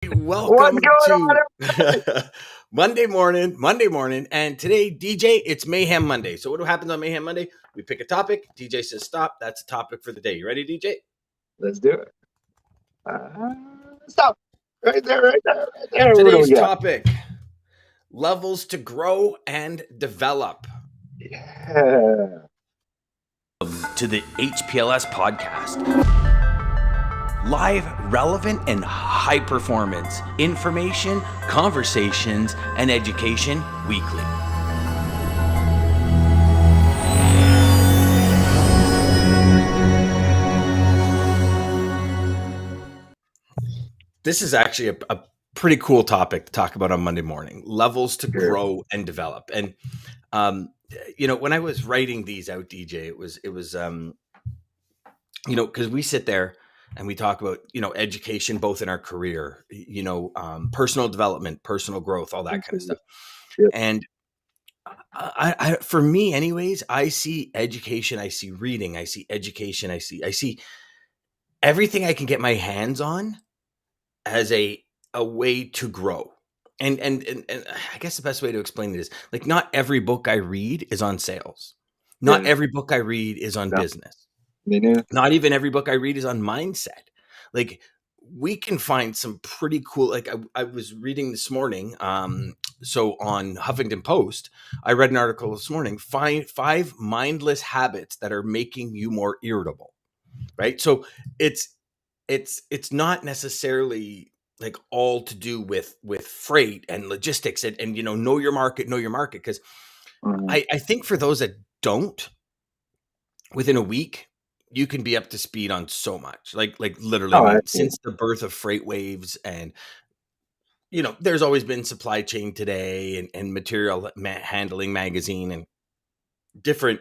What's Welcome going on? to Monday morning. And today, DJ, it's Mayhem Monday. So what happens on Mayhem Monday? We pick a topic. DJ says stop. That's a topic for the day. You ready, DJ? Let's do it. Stop. Right there, right there, right there. What do we Today's got? topic, levels to grow and develop. Yeah. To the HPLS podcast. Live, relevant, and high performance information, conversations, and education weekly. This is actually a pretty cool topic to talk about on Monday morning, levels to Sure. grow and develop. And, when I was writing these out, DJ, it was, because we sit there and we talk about, education, both in our career, personal development, personal growth, all that kind of stuff. Yep. And I, for me anyways, I see education, I see reading, I see education, I see everything I can get my hands on as a way to grow. And I guess the best way to explain it is, like, not every book I read is on sales. Not Yeah. every book I read is on No. business. Me neither. Not even every book I read is on mindset. Like, we can find some pretty cool, like I was reading this morning. So on Huffington Post, I read an article this morning, five mindless habits that are making you more irritable. Right. So it's not necessarily like all to do with freight and logistics and know your market. Because Mhm. I think for those that don't, within a week, you can be up to speed on so much. Like literally, I Oh, mean, absolutely. since the birth of freight waves and there's always been Supply Chain Today and Material Handling Magazine and different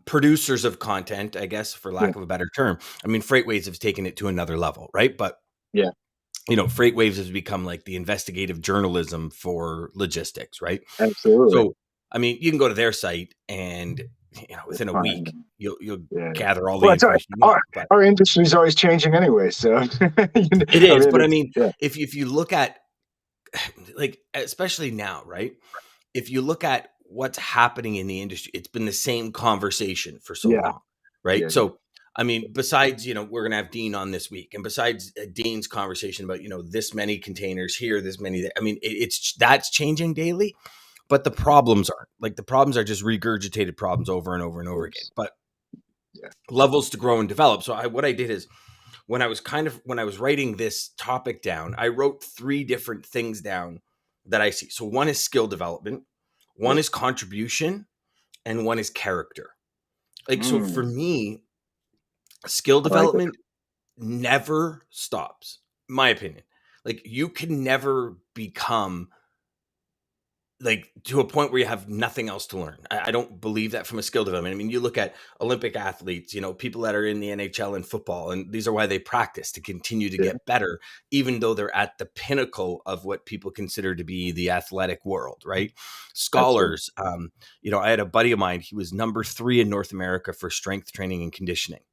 producers of content, I guess, for lack of a better term. I mean, Freight Waves have taken it to another level, right? But Yeah. Freight Waves has become like the investigative journalism for logistics, right? Absolutely. So, I mean, you can go to their site and It's within a fine. week you'll Yeah. gather all the Well, it's information you want. But our industry's always changing anyway. So it is. But I it's, mean, yeah. if you look at, like, especially now, right? If you look at what's happening in the industry, it's been the same conversation for so Yeah. long, right? Yeah. So, I mean, besides, we're going to have Dean on this week, and besides Dean's conversation about, this many containers here, this many there, I mean, that's changing daily, but the problems aren't. Like, the problems are just regurgitated problems over and over and over again. But Yeah. levels to grow and develop. So what I did is, when I was writing this topic down, I wrote 3 different things down that I see. So one is skill development, one Yeah. is contribution, and one is character. Like, so for me, skill I like it. development never stops, my opinion. Like, you can never become like to a point where you have nothing else to learn. I don't believe that from a skill development. I mean, you look at Olympic athletes, people that are in the NHL and football, and these are why they practice to continue to Yeah. get better, even though they're at the pinnacle of what people consider to be the athletic world, right? Scholars, I had a buddy of mine, he was number 3 in North America for strength training and conditioning,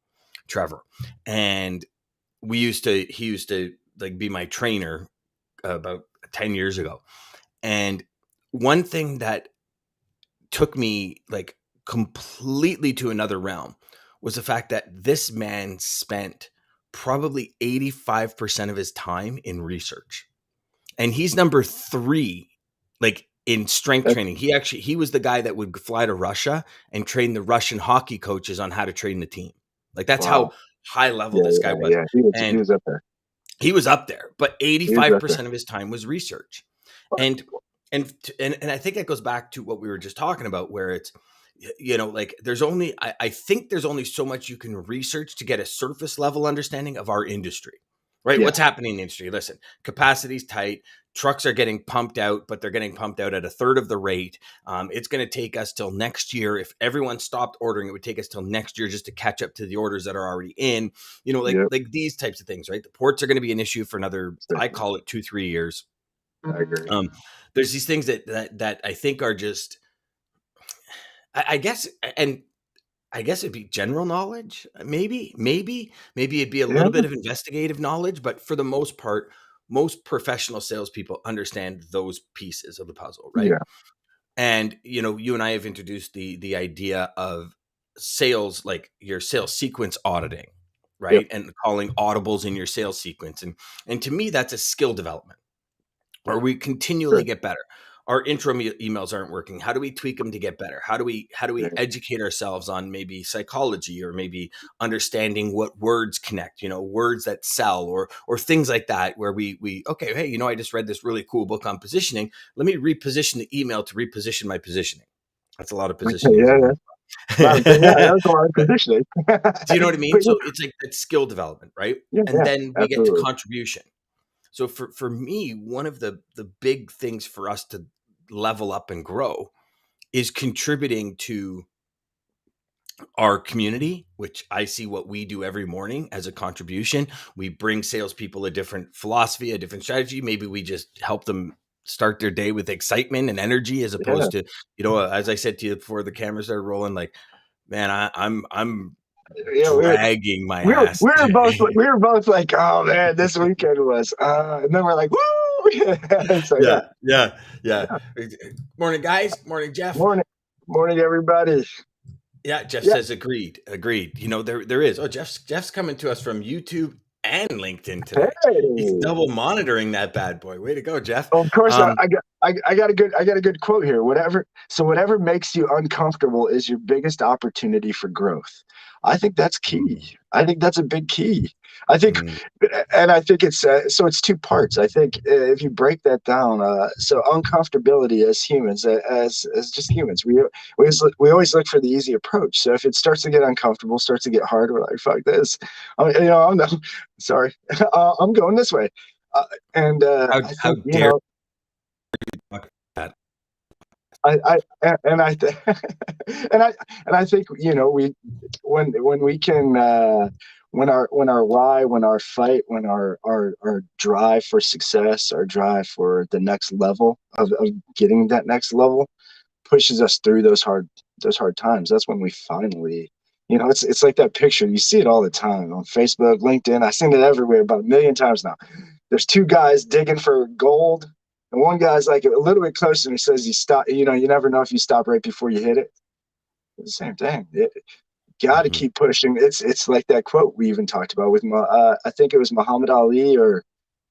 Trevor. And he used to like be my trainer about 10 years ago. And one thing that took me like completely to another realm was the fact that this man spent probably 85% of his time in research. And he's number 3, like, in strength That's, training. He was the guy that would fly to Russia and train the Russian hockey coaches on how to train the team. Like, that's wow. how high level Yeah. this Yeah. guy was. Yeah. He And was up there. he was up there, but He was up there. 85% of his time was research. And and I think that goes back to what we were just talking about, where it's, like, I think there's only so much you can research to get a surface level understanding of our industry, right? Yeah. What's happening in the industry? Listen, capacity's tight. Trucks are getting pumped out, but they're getting pumped out at a third of the rate. It's going to take us till next year. If everyone stopped ordering, it would take us till next year just to catch up to the orders that are already in, Yep. like these types of things, right? The ports are going to be an issue for another, I Certainly. call it 2-3 years. I agree. There's these things that I think are just, I guess, and I guess it'd be general knowledge. Maybe it'd be a Yeah. little bit of investigative knowledge, but for the most part, most professional salespeople understand those pieces of the puzzle, right? Yeah. And you and I have introduced the idea of sales, like your sales sequence auditing, Yep. right? And calling audibles in your sales sequence. And to me, that's a skill development where we continually Sure. get better. Our intro emails aren't working. How do we tweak them to get better? How do we Yeah. educate ourselves on maybe psychology, or maybe understanding what words connect, words that sell, or things like that, where we okay, hey, I just read this really cool book on positioning. Let me reposition the email to reposition my positioning. That's a lot of Okay, positioning, isn't yeah. A lot of, yeah, that's a lot of it? positioning. Do you know what I mean? But So it's like that skill development, right? yeah, And yeah, then we get to absolutely. contribution. So for me, one of the big things for us to level up and grow is contributing to our community, which I see what we do every morning as a contribution. We bring salespeople a different philosophy, a different strategy. Maybe we just help them start their day with excitement and energy, as Yeah. opposed to, as I said to you before the cameras are rolling, like, man, I'm Yeah, dragging my ass today. we were both like, oh man, this weekend was and then we're like, woo. So yeah. Yeah. Morning, guys. Morning, Jeff. Morning. Morning, everybody. Yeah, Jeff Yeah. says agreed. Agreed. There is. Oh, Jeff's coming to us from YouTube and LinkedIn today. He's Hey. double monitoring that bad boy. Way to go, Jeff. Well, of course, I got a good quote here. Whatever makes you uncomfortable is your biggest opportunity for growth. I think that's key. Mm, I think that's a big key. I think, mm, and I think it's two parts. I think if you break that down, so uncomfortability as humans, as just humans, we always look for the easy approach. So if it starts to get uncomfortable, starts to get hard, we're like, fuck this. I'm not, sorry, I'm going this way. Uh, and I how think dare you talk about and I th- and I think we when we can when our why, when our fight, when our drive for success, our drive for the next level of getting that next level pushes us through those hard times. That's when we finally, it's like that picture. You see it all the time on Facebook, LinkedIn. I've seen it everywhere about a million times now. There's two guys digging for gold, and one guy's like a little bit closer and he says, you stop, you never know if you stop right before you hit it. It's the same thing. Got to Mhm. keep pushing. It's like that quote we even talked about with I think it was Muhammad Ali or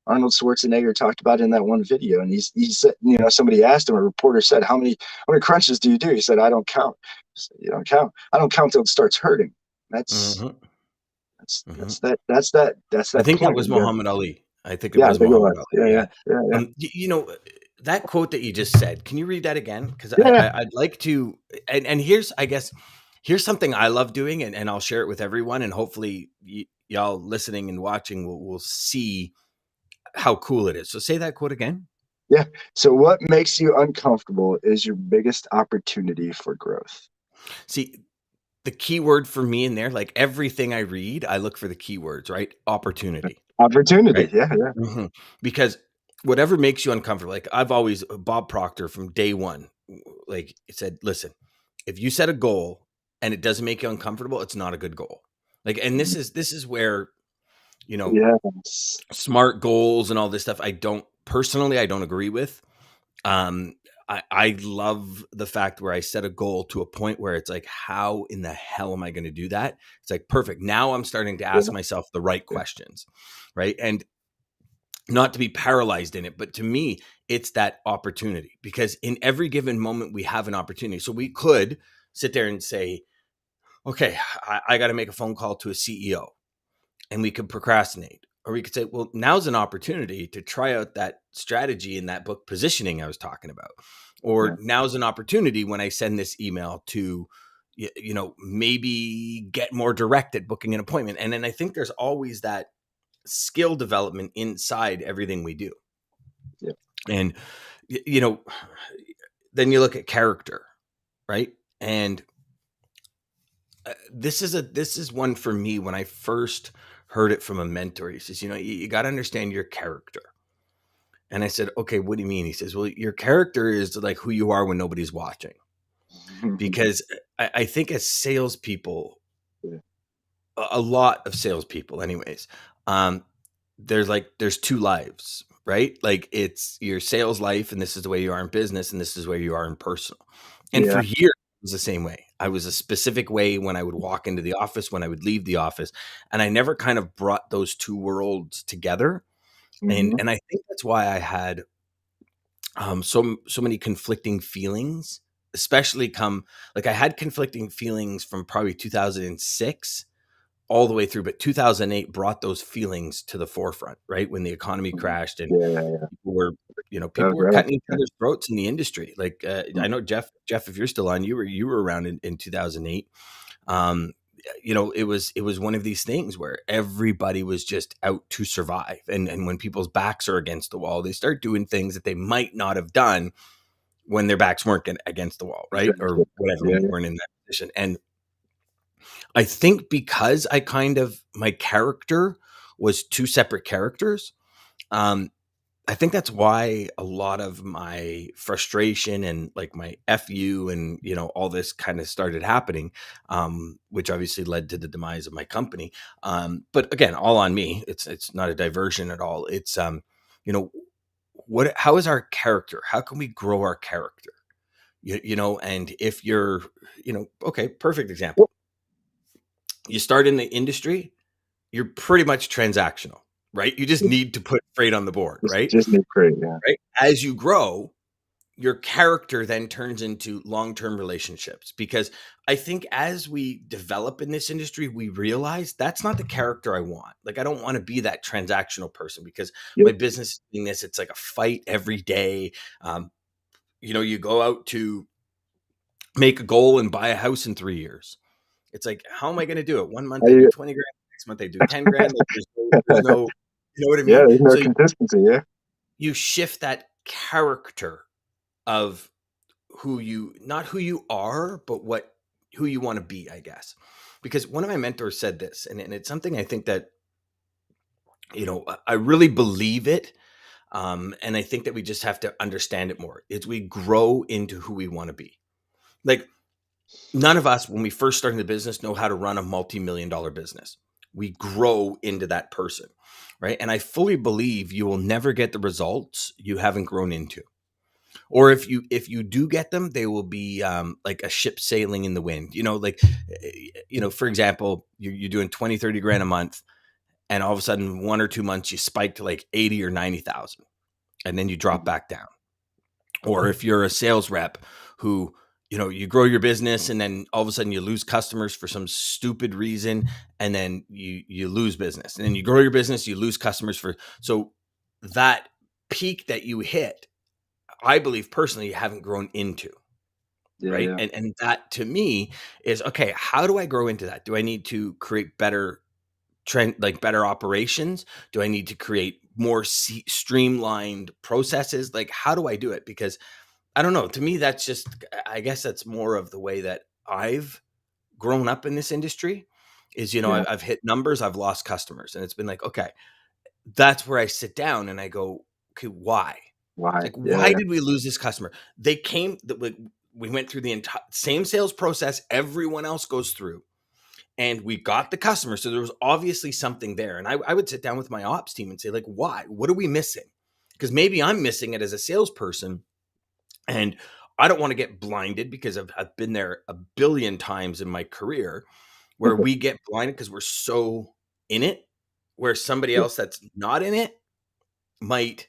Arnold Schwarzenegger talked about in that one video. And he said, somebody asked him, a reporter said, how many crunches do you do? He said, I don't count. Said, you don't count. I don't count till it starts hurting. That's Mhm. Mhm. that's I that think that point. was Muhammad Ali. I think it Yeah, I was think it Muhammad was. Ali. Yeah, Yeah. yeah, yeah, yeah. That quote that you just said, can you read that again? Because Yeah, I'd like to. And here's, I guess, here's something I love doing, and I'll share it with everyone, and hopefully y'all listening and watching will see how cool it is. So say that quote again. yeah. So what makes you uncomfortable is your biggest opportunity for growth. See, the key word for me in there, like everything I read, I look for the keywords, right? Opportunity, Opportunity. right? Yeah, yeah. Mhm. Because whatever makes you uncomfortable, like I've always, Bob Proctor from day one, like it said, listen, if you set a goal and it doesn't make you uncomfortable, it's not a good goal. Like, and this is where, you know, Yes. smart goals and all this stuff, I don't agree with. Um, I love the fact where I set a goal to a point where it's like, how in the hell am I going to do that? It's like, perfect. Now I'm starting to Yeah, ask myself the right yeah, questions, right? And not to be paralyzed in it, but to me, it's that opportunity, because in every given moment we have an opportunity. So we could sit there and say, okay, I got to make a phone call to a CEO, and we could procrastinate. Or we could say, well, now's an opportunity to try out that strategy in that book positioning I was talking about. Or yeah. now's an opportunity when I send this email to, maybe get more direct at booking an appointment. And then I think there's always that skill development inside everything we do. Yeah. And, you know, then you look at character, right? And this is one for me. When I first heard it from a mentor, he says, you got to understand your character. And I said, okay, what do you mean? He says, well, your character is like who you are when nobody's watching. Because I think as salespeople, Yeah. a lot of salespeople anyways, um, there's two lives, right? Like it's your sales life, and this is the way you are in business, and this is where you are in personal. And for Yeah. years, it was the same way. I was a specific way when I would walk into the office, when I would leave the office, and I never kind of brought those two worlds together. Hmm. And I think that's why I had so many conflicting feelings, especially like I had conflicting feelings from probably 2006 all the way through, but 2008 brought those feelings to the forefront, right? When the economy crashed and Yeah, yeah, people were, that people was were right. cutting each Yeah. other's throats in the industry. Like I know Jeff, if you're still on, you were around in 2008. Um, it was one of these things where everybody was just out to survive, and when people's backs are against the wall, they start doing things that they might not have done when their backs weren't against the wall, right? Or Exactly. whatever, Yeah, when they weren't in that position. And I think because my character was two separate characters, um, I think that's why a lot of my frustration and like my FU and, all this kind of started happening, which obviously led to the demise of my company. But again, all on me. It's not a diversion at all. It's, you know, how is our character? How can we grow our character? And if you're, okay, perfect example. You start in the industry, you're pretty much transactional, right? You just need to put freight on the board, right? just need great. Yeah. Right. As you grow, your character then turns into long-term relationships, because I think as we develop in this industry, we realize that's not the character I want. Like, I don't want to be that transactional person, because Yep. my business is doing this. It's like a fight every day. Um, you go out to make a goal and buy a house in 3 years. It's like, how am I going to do it? One month I do I, 20 grand, next month I do 10 grand. Like there's no, you know what I yeah, mean? there's no So consistency. Yeah. you shift that character of not who you are, but who you want to be, I guess. Because one of my mentors said this, and it's something I think that, I really believe it. And I think that we just have to understand it more. It's we grow into who we want to be. Like, none of us, when we first start in the business, know how to run a multi-million dollar business. We grow into that person, right? And I fully believe you will never get the results you haven't grown into. Or if you do get them, they will be like a ship sailing in the wind. Like, for example, you're doing 20, 30 grand a month, and all of a sudden 1 or 2 months you spike to like 80 or 90,000, and then you drop back down. Or if you're a sales rep who, you grow your business, and then all of a sudden you lose customers for some stupid reason, and then you lose business, and then you grow your business, you lose customers so that peak that you hit, I believe personally, you haven't grown into, Yeah, right? yeah, And that to me is, okay, how do I grow into that? Do I need to create better trend, like better operations? Do I need to create more streamlined processes? Like, how do I do it? Because I don't know. To me, that's just, I guess that's more of the way that I've grown up in this industry is, yeah. I've hit numbers, I've lost customers. And it's been like, okay, that's where I sit down and I go, okay, why? Why? Like, Yeah, why yeah. did we lose this customer? They came, we went through the entire same sales process everyone else goes through, and we got the customer. So there was obviously something there. And I would sit down with my ops team and say, like, why? What are we missing? Because maybe I'm missing it as a salesperson, and I don't want to get blinded, because I've been there a billion times in my career where we get blinded because we're so in it, where somebody Yeah, else that's not in it might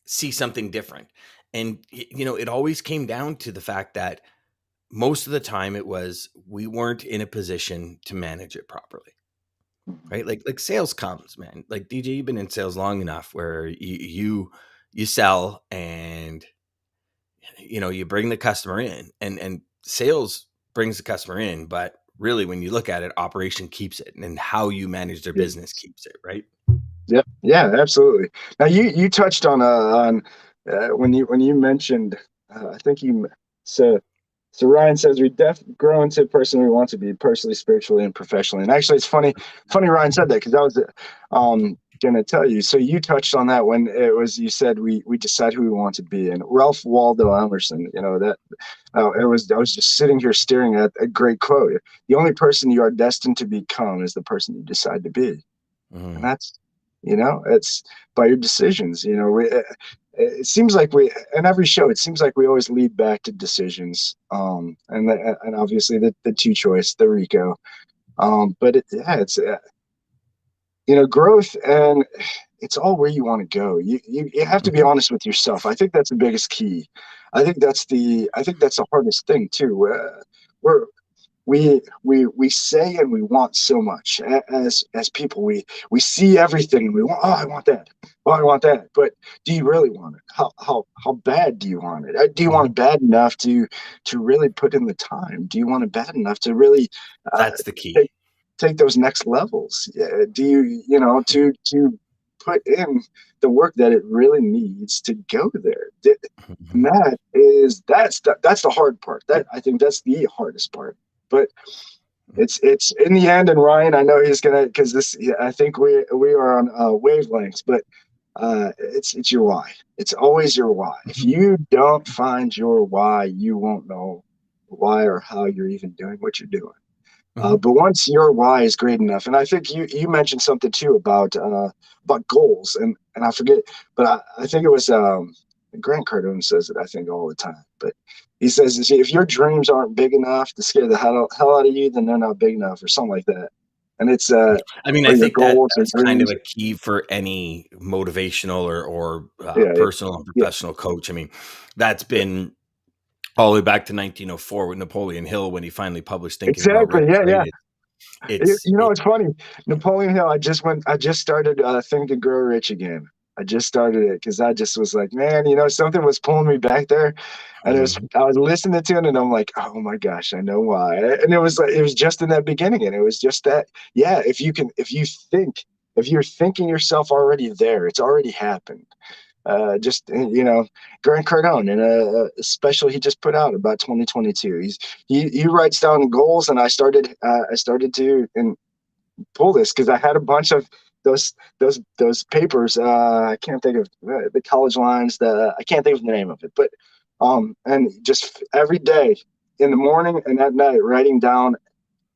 see something different. And, it always came down to the fact that most of the time it was we weren't in a position to manage it properly, right? Like sales comes, man. Like, DJ, you've been in sales long enough where you sell, and you bring the customer in, and sales brings the customer in, but really when you look at it, operation keeps it, and how you manage their business yes. keeps it, right? Yep. Yeah, absolutely. Now you touched on when you mentioned I think you said so Ryan says we grow into the person we want to be personally, spiritually, and professionally. And actually, it's funny Ryan said that because I was gonna tell you. So you touched on that when it was you said we decide who we want to be. And Ralph Waldo Emerson, that it was I was just sitting here staring at a great quote. The only person you are destined to become is the person you decide to be. And Mhm. that's It's by your decisions. It seems like we, in every show, it seems like we always lead back to decisions. And obviously the two choice, the Rico. But it's growth, and it's all where you want to go. You have to be Mhm. honest with yourself. I think that's the biggest key. I think that's the hardest thing too. We're we say and we want so much as people. We see everything and we want. Oh, I want that. Oh, I want that. But do you really want it? How bad do you want it? Do you want Mhm. it bad enough to really put in the time? Do you want it bad enough to really uh, That's the key. take take those next levels? Yeah, do to put in the work that it really needs to go there? And Mhm. that's the hard part. That I think that's the hardest part. But it's in the end, and Ryan, I know he's gonna, because this, yeah, I think we are on wavelengths, but it's your why. It's always your why. If Mhm. you don't find your why, you won't know why or how you're even doing what you're doing. Mhm. But once your why is great enough, and I think you mentioned something too about goals, and I forget, but I think it was Grant Cardone says it, I think, all the time. But he says, if your dreams aren't big enough to scare the hell out of you, then they're not big enough, or something like that. And it's I mean, I or your think that goals or that's kind of dreams. a key for any motivational or Yeah, personal and yeah, professional coach. I mean, that's been all the way back to 1904 with Napoleon Hill when he finally published Think and Grow exactly. Rich, Yeah, right? yeah. It It's funny. Napoleon Hill. I just started Think and Grow Rich again. I just started it because I just was like, man, something was pulling me back there, and Mhm. I was listening to it, and I'm like, oh my gosh, I know why. And it was like, it was just in that beginning, and it was just that, yeah. If you're thinking yourself already there, it's already happened. Just Grant Cardone, and a special he just put out about 2022. He writes down goals, and I started to and pull this because I had a bunch of those papers. I can't think of the college lines. I can't think of the name of it, but and just every day in the morning and at night, writing down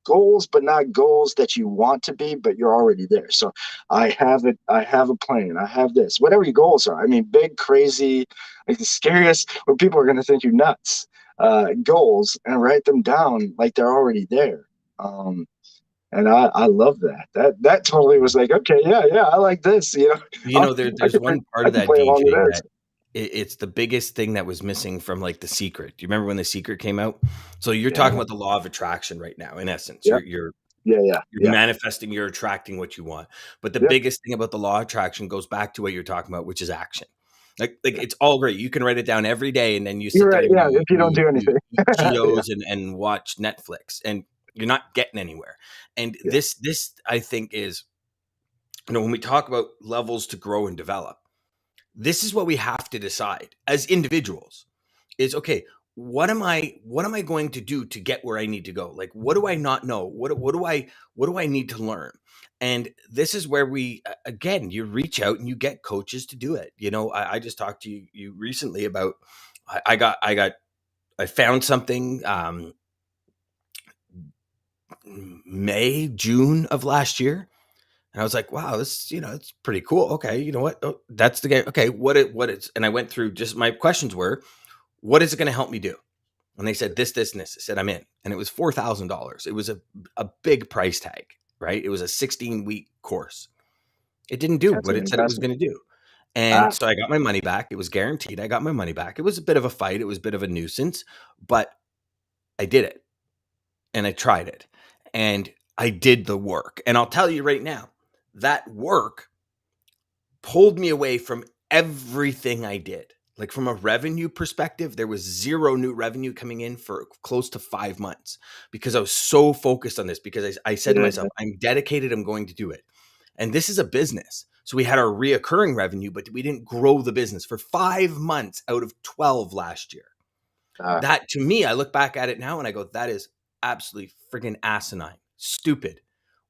goals, but not goals that you want to be, but you're already there. So I have it. I have a plan. I have this. Whatever your goals are. I mean, big, crazy, like the scariest, where people are going to think you're nuts. Goals, and write them down like they're already there. Um, and I love that. That totally was like, okay, yeah, yeah, I like this. I'll, I There's can one part I of can that, play along with DJ, this. that it's the biggest thing that was missing from, like, The Secret. Do you remember when The Secret came out? So you're talking Yeah, about the law of attraction right now, in essence. yeah, yeah, yeah, You're yeah, manifesting, you're attracting what you want. But the yeah. biggest thing about the law of attraction goes back to what you're talking about, which is action. Like it's all great. You can write it down every day, and then you sit You're there right. and Yeah, if you don't do you anything. eat Yeah, Cheetos and watch Netflix, and you're not getting anywhere. And yeah, this I think is, when we talk about levels to grow and develop, this is what we have to decide as individuals. Is, okay, what am I going to do to get where I need to go? Like, what do I not know? What do I need to learn? And this is where again, you reach out and you get coaches to do it. I just talked to you recently about, I found something, May, June of last year. And I was like, wow, it's pretty cool. Okay, you know what? Oh, that's the game. Okay, and I went through, just my questions were, what is it going to help me do? And they said this and this. I said, I'm in. And it was $4,000. It was a big price tag, right? It was a 16-week course. It didn't do that's what an it said it was investment. going to do. And Ah, so I got my money back. It was guaranteed. I got my money back. It was a bit of a fight. It was a bit of a nuisance, but I did it, and I tried it, and I did the work. And I'll tell you right now, that work pulled me away from everything I did. Like, from a revenue perspective, there was zero new revenue coming in for close to 5 months because I was so focused on this. Because I said to yeah, myself, I'm dedicated, I'm going to do it. And this is a business. So we had our reoccurring revenue, but we didn't grow the business for 5 months out of 12 last year. ah, That, to me, I look back at it now and I go, that is absolutely freaking asinine, stupid.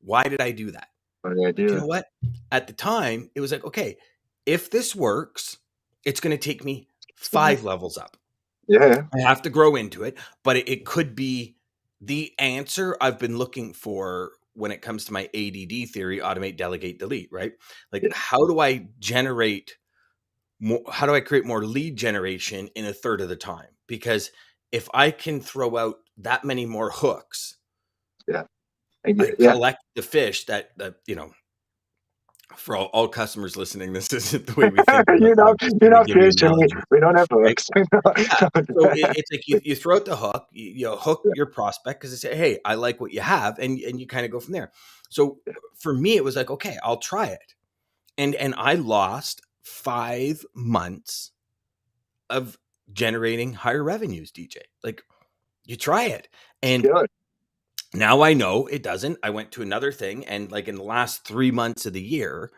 Why did I do that? what did I But you do? know what? At the time, it was like, okay, if this works, it's going to take me So, 5 levels up. yeah, I have to grow into it, but it could be the answer I've been looking for when it comes to my ADD theory, automate, delegate, delete, right? Like, Yeah. how do I generate more? How do I create more lead generation in a third of the time? Because if I can throw out that many more hooks, Yeah. I Yeah. collect the fish that for all customers listening, this isn't the way we think about it, but I'm just You're trying to not give you an fishing. analogy, We don't have right? hooks. Yeah. So it's like you throw out the hook, hook your prospect because they say, "Hey, I like what you have," and you kind of go from there. So for me, it was like, okay, I'll try it, and I lost 5 months of generating higher revenues, DJ. Like, you try it, It's and good. now I know it doesn't. I went to another thing, and like in the last 3 months of the year,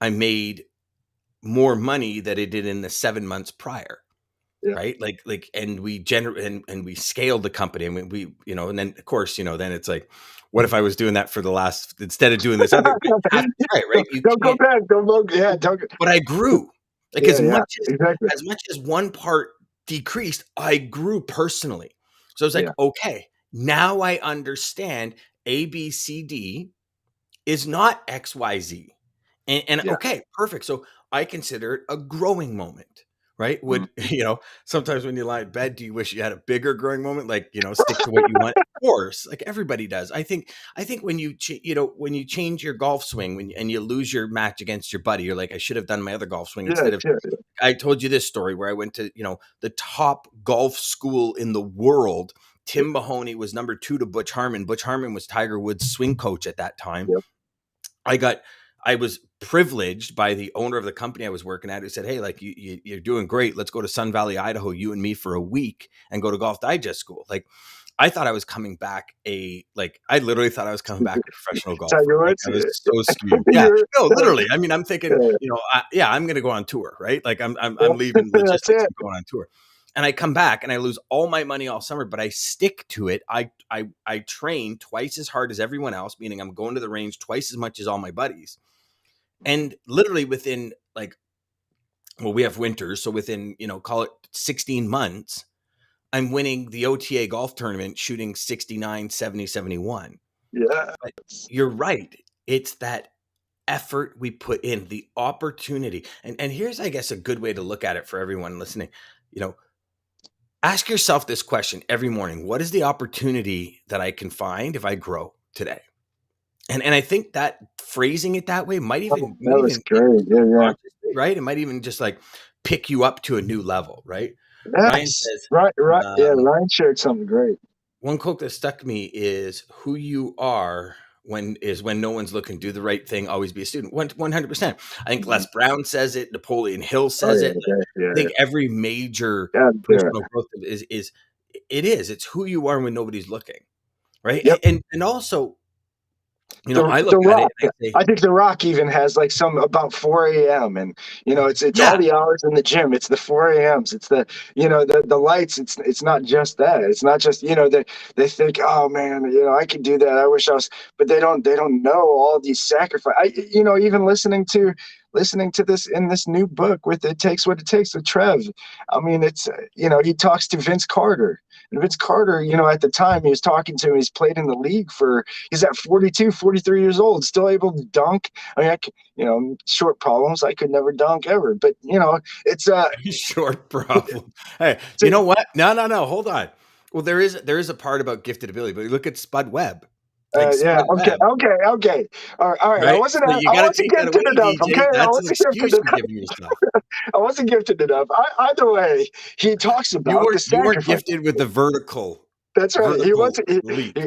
I made more money than it did in the 7 months prior. Yeah. Right. And we generate and we scaled the company and and then of course, then it's like, what if I was doing that for the last, instead of doing this other, but you have to try it, right? You Don't go can't, back. Don't look. Yeah. Don't. but I grew like Yeah. Yeah. Exactly. as much as one part decreased, I grew personally. So I was like, Yeah. okay, now I understand ABCD is not XYZ. And Yeah. okay, perfect. So I consider it a growing moment, right? Mm. Would, sometimes when you lie in bed, do you wish you had a bigger growing moment? Like, stick to what you want. Of course, like everybody does. I think when when you change your golf swing and you lose your match against your buddy, you're like, I should have done my other golf swing Yeah. instead of, Yeah. I told you this story where I went to, the top golf school in the world. Yeah. Tim Mahoney was number 2 to Butch Harmon. Butch Harmon was Tiger Woods' swing coach at that time. Yeah. I was privileged by the owner of the company I was working at, who said, "Hey, like you're doing great. Let's go to Sun Valley, Idaho, you and me for a week and go to Golf Digest school." Like, I thought I was coming back I literally thought I was coming back a professional golfer. Tiger Like, Woods. I was so skewed. Yeah, You're, no, literally. I mean, I'm thinking, yeah. I'm going to go on tour, right? Like, I'm Yeah. leaving That's logistics it. and going on tour. And I come back and I lose all my money all summer, but I stick to it. I train twice as hard as everyone else, meaning I'm going to the range twice as much as all my buddies. And literally within we have winters. So within, call it 16 months, I'm winning the OTA golf tournament, shooting 69, 70, 71. Yeah. But you're right. It's that effort we put in, the opportunity. And here's, I guess, a good way to look at it for everyone listening. Ask yourself this question every morning. What is the opportunity that I can find if I grow today? And I think that phrasing it that way might Oh, even that was great. Yeah. Yeah. subconsciously, right? It might even just like pick you up to a new level, right? Ryan Yes. says, Right. Right. Yeah. um, Ryan shared something great. one quote that stuck me is, "Who you are when no one's looking. Do the right thing. Always be a student." 100%. I think Mhm. Les Brown says it. Napoleon Hill Oh says yeah. it. Yeah. I Yeah. think every major Yeah. Yeah. personal growth is it's who you are when nobody's looking, right? Yep. And also, I The look at it Rock. and I say, I think The Rock even has like some about 4 a.m. and it's all yeah, the hours in the gym. It's the 4 a.m.s. It's the lights. It's not just that. It's not just they think, oh man, I could do that. I wish I was, but they don't know all these sacrifices. Even listening to this in this new book with It Takes What It Takes with Trev. I mean, it's he talks to Vince Carter. And Vince Carter, at the time he was talking to him, he's played in the league he's at 42, 43 years old, still able to dunk. I mean, short problems. I could never dunk ever, but it's short problem. Hey, it's you know what? No. Hold on. Well, there is a part about gifted ability, but look at Spud Webb. Like yeah, Spud okay, Webb, okay. All right. I right? wasn't So I you got to wasn't take that gifted away, enough. Okay, DJ. I That's an wasn't gifted excuse enough. you're giving yourself. I wasn't gifted enough. Either way, he talks You about the weren't you weren't sacrifice. gifted with the That's right. He vertical wasn't. leap.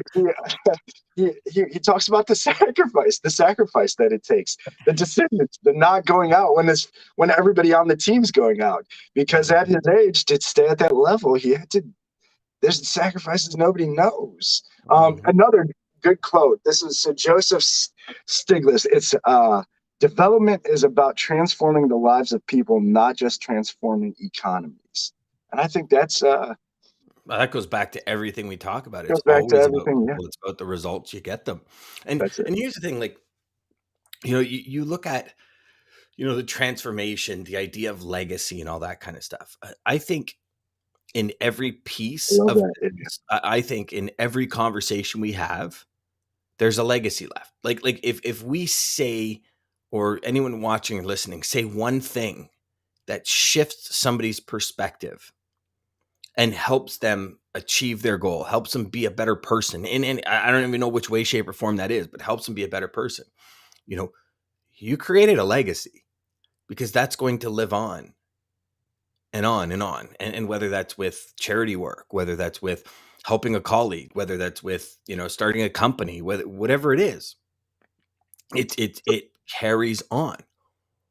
He talks about the sacrifice that it takes, the decisions, the not going out when everybody on the team's going out, because at his age to stay at that level, he had to. There's sacrifices nobody knows. Mhm. Another good quote. This is Sir Joseph Stiglitz. It's development is about transforming the lives of people, not just transforming economies. And I think that's Well, that goes back to everything we talk about. It's goes back to always about everything. Yeah, people. It's about the results you get them. And that's it. and here's the thing, like, you look at, the transformation, the idea of legacy and all that kind of stuff. I think in every I piece love of that. business, I think in every conversation we have, there's a legacy left. Like if we say, or anyone watching or listening, say one thing that shifts somebody's perspective and helps them achieve their goal, helps them be a better person. And I don't even know which way, shape, or form that is, but helps them be a better person. You know, you created a legacy, because that's going to live on and on and on. And whether that's with charity work, whether that's with helping a colleague, whether that's with, starting a company, whatever it is, it carries on.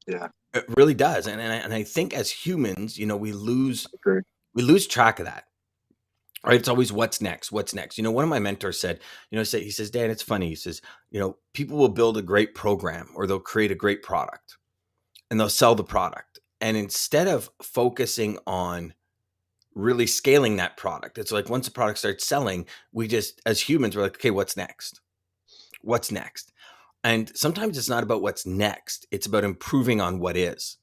Yeah. It really does. And I think as humans, we lose track of that. Right? It's always what's next. What's next? One of my mentors said, he says, Dan, it's funny. He says, people will build a great program, or they'll create a great product, and they'll sell the product. And instead of focusing on really scaling that product, it's like once the product starts selling, we just, as humans, we're like, okay, what's next? What's next? And sometimes it's not about what's next. It's about improving on what is.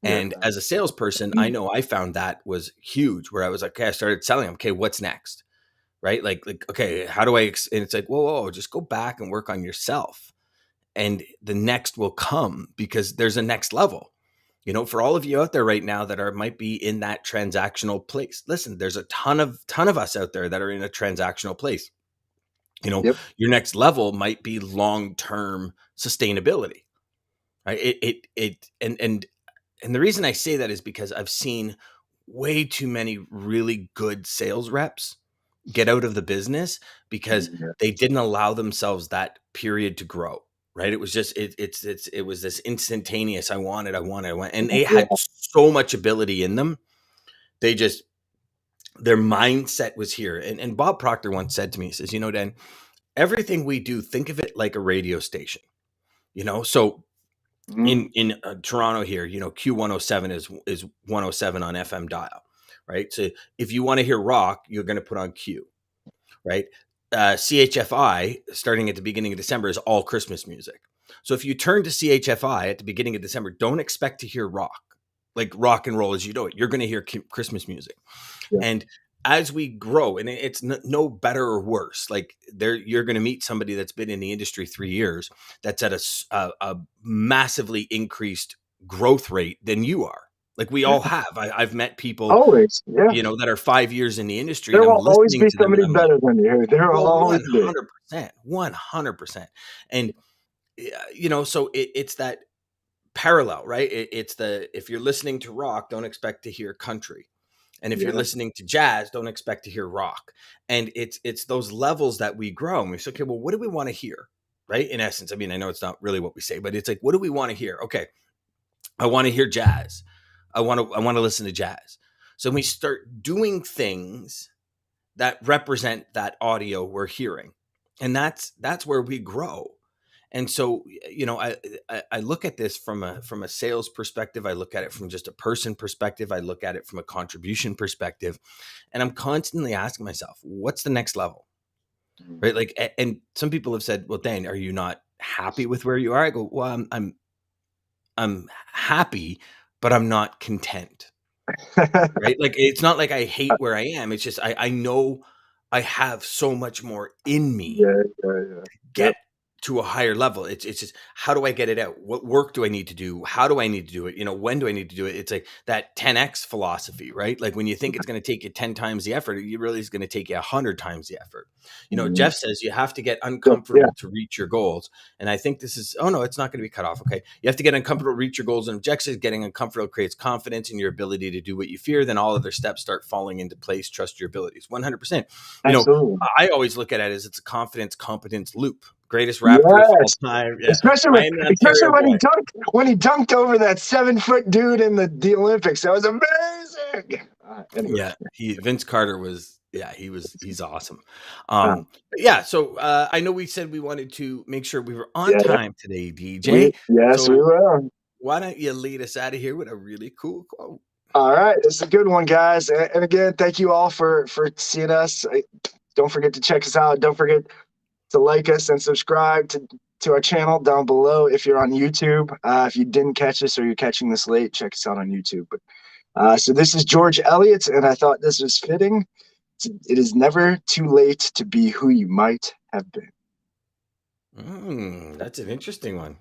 Yeah. And as a salesperson, I know I found that was huge, where I was like, okay, I started selling them. Okay, what's next? Right? Like, okay, how do I, and it's like, whoa, just go back and work on yourself. And the next will come, because there's a next level. For all of you out there right now that might be in that transactional place, listen, there's a ton of us out there that are in a transactional place. Yep. Your next level might be long-term sustainability, right? And the reason I say that is because I've seen way too many really good sales reps get out of the business because Yeah. they didn't allow themselves that period to grow. Right? It was just it was this instantaneous. I want, and they had so much ability in them. Their mindset was here. And Bob Proctor once said to me, he says, Dan, everything we do, think of it like a radio station. So in Toronto here, Q107 is 107 on FM dial, right? So if you want to hear rock, you're going to put on Q, right? CHFI, starting at the beginning of December, is all Christmas music. So if you turn to CHFI at the beginning of December, don't expect to hear rock, like rock and roll as you know it. You're going to hear Christmas music. Yeah. And as we grow, and it's no better or worse, like you're going to meet somebody that's been in the industry 3 years that's at a massively increased growth rate than you are. Like we all have. I've met people Always. Yeah. that are 5 years in the industry, There and I'm will always listening be to them, somebody and I'm like, better than you. There will well, always be. 100%. And, so it's that parallel, right? It's if you're listening to rock, don't expect to hear country. And if you're listening to jazz, don't expect to hear rock. And it's those levels that we grow. And we say, okay, well, what do we want to hear? Right? In essence, I mean, I know it's not really what we say, but it's like, what do we want to hear? Okay, I want to hear jazz. I want to listen to jazz. So we start doing things that represent that audio we're hearing, and that's where we grow. And so, I look at this from a sales perspective. I look at it from just a person perspective. I look at it from a contribution perspective, and I'm constantly asking myself, what's the next level, right? Like, and some people have said, well, Dan, are you not happy with where you are? I go, well, I'm happy, but I'm not content. Right? Like, it's not like I hate where I am. It's just I know I have so much more in me Yeah. to get to a higher level. It's just, how do I get it out? What work do I need to do? How do I need to do it? When do I need to do it? It's like that 10x philosophy, right? Like when you think it's going to take you 10 times the effort, it really is going to take you 100 times the effort. Jeff says you have to get uncomfortable to reach your goals. And I think this is, oh no, it's not going to be cut off. Okay. You have to get uncomfortable to reach your goals. And Jeff says getting uncomfortable creates confidence in your ability to do what you fear. Then all other steps start falling into place. Trust your abilities. 100%. Absolutely. I always look at it as it's a confidence competence loop. Greatest Raptor of all time. Yeah. Especially when he dunked over that 7-foot dude in the Olympics. That was amazing. Anyway. Yeah, Vince Carter was. Yeah, he's awesome. Uh, So I know we said we wanted to make sure we were on time today, DJ. Yes, we will. Why don't you lead us out of here with a really cool quote? All right, it's a good one, guys. And again, thank you all for seeing us. Don't forget to check us out. Don't forget to like us and subscribe to our channel down below if you're on YouTube. If you didn't catch us or you're catching this late, check us out on YouTube. But so this is George Eliot, and I thought this was fitting. It is never too late to be who you might have been. That's an interesting one.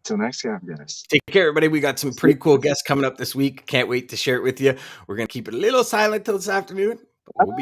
Till next time, guys. Take care, everybody. We got some pretty cool guests coming up this week. Can't wait to share it with you. We're going to keep it a little silent till this afternoon, but we'll be